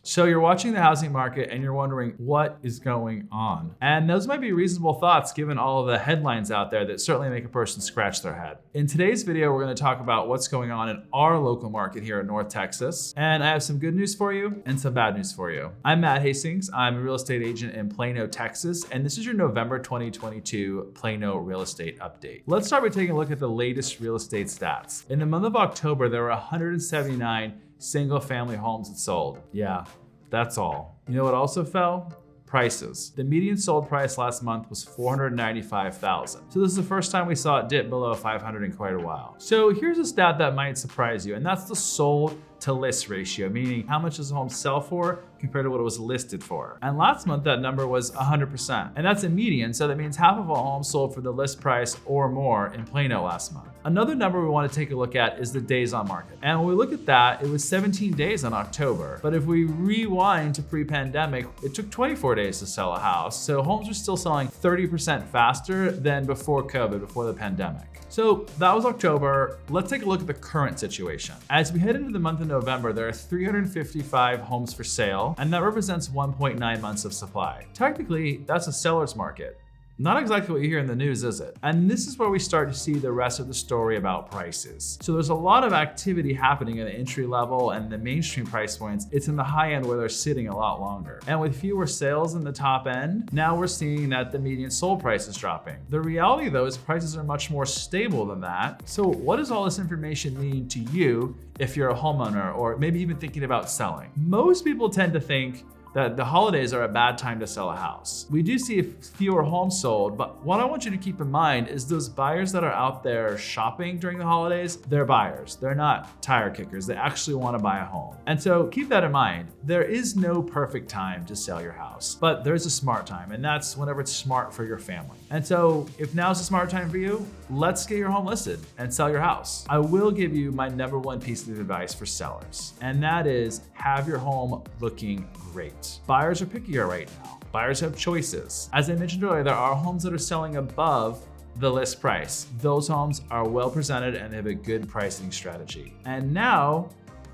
So you're watching the housing market and you're wondering what is going on. And those might be reasonable thoughts given all of the headlines out there that certainly make a person scratch their head. In today's video, we're going to talk about what's going on in our local market here in North Texas. And I have some good news for you and some bad news for you. I'm Matt Haistings. I'm a real estate agent in Plano, Texas. And this is your November 2022 Plano real estate update. Let's start by taking a look at the latest real estate stats. In the month of October, there were 179 single family homes that sold. Yeah, that's all. You know what also fell? Prices. The median sold price last month was $495,000. So this is the first time we saw it dip below 500 in quite a while. So here's a stat that might surprise you, and that's the sold to list ratio, meaning how much does a home sell for compared to what it was listed for. And last month that number was 100%. And that's a median, so that means half of all homes sold for the list price or more in Plano last month. Another number we want to take a look at is the days on market. And when we look at that, it was 17 days in October. But if we rewind to pre-pandemic, it took 24 days to sell a house. So homes were still selling 30% faster than before COVID, before the pandemic. So that was October. Let's take a look at the current situation. As we head into the month of November, there are 355 homes for sale, and that represents 1.9 months of supply. Technically, that's a seller's market. Not exactly what you hear in the news, is it? And this is where we start to see the rest of the story about prices. So there's a lot of activity happening at the entry level and the mainstream price points. It's in the high end where they're sitting a lot longer. And with fewer sales in the top end, now we're seeing that the median sold price is dropping. The reality though is prices are much more stable than that. So what does all this information mean to you if you're a homeowner or maybe even thinking about selling? Most people tend to think that the holidays are a bad time to sell a house. We do see fewer homes sold, but what I want you to keep in mind is those buyers that are out there shopping during the holidays, they're buyers. They're not tire kickers. They actually want to buy a home. And so keep that in mind. There is no perfect time to sell your house, but there's a smart time, and that's whenever it's smart for your family. And so if now's a smart time for you, let's get your home listed and sell your house. I will give you my number one piece of advice for sellers, and that is have your home looking great. Buyers are pickier right now. Buyers have choices. As I mentioned earlier, there are homes that are selling above the list price. Those homes are well presented and they have a good pricing strategy. And now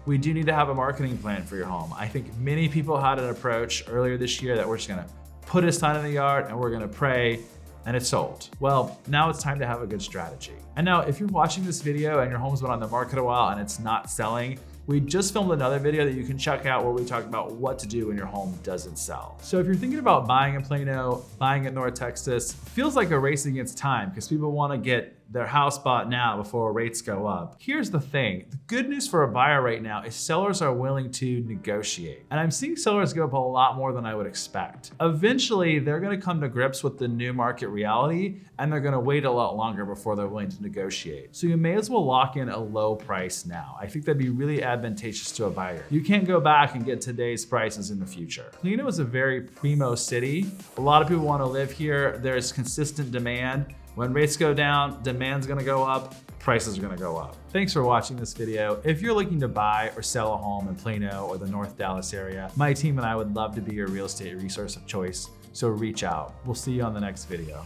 we do need to have a marketing plan for your home. I think many people had an approach earlier this year that we're just gonna put a sign in the yard and we're gonna pray and it's sold. Well, now it's time to have a good strategy. And now if you're watching this video and your home's been on the market a while and it's not selling, we just filmed another video that you can check out where we talk about what to do when your home doesn't sell. So if you're thinking about buying in Plano, buying in North Texas, it feels like a race against time because people want to get their house bought now before rates go up. Here's the thing. The good news for a buyer right now is sellers are willing to negotiate. And I'm seeing sellers go up a lot more than I would expect. Eventually, they're going to come to grips with the new market reality and they're going to wait a lot longer before they're willing to negotiate. So you may as well lock in a low price now. I think that'd be really advantageous to a buyer. You can't go back and get today's prices in the future. Plano is a very primo city. A lot of people want to live here. There's consistent demand. When rates go down, demand's gonna go up, prices are gonna go up. Thanks for watching this video. If you're looking to buy or sell a home in Plano or the North Dallas area, my team and I would love to be your real estate resource of choice, so reach out. We'll see you on the next video.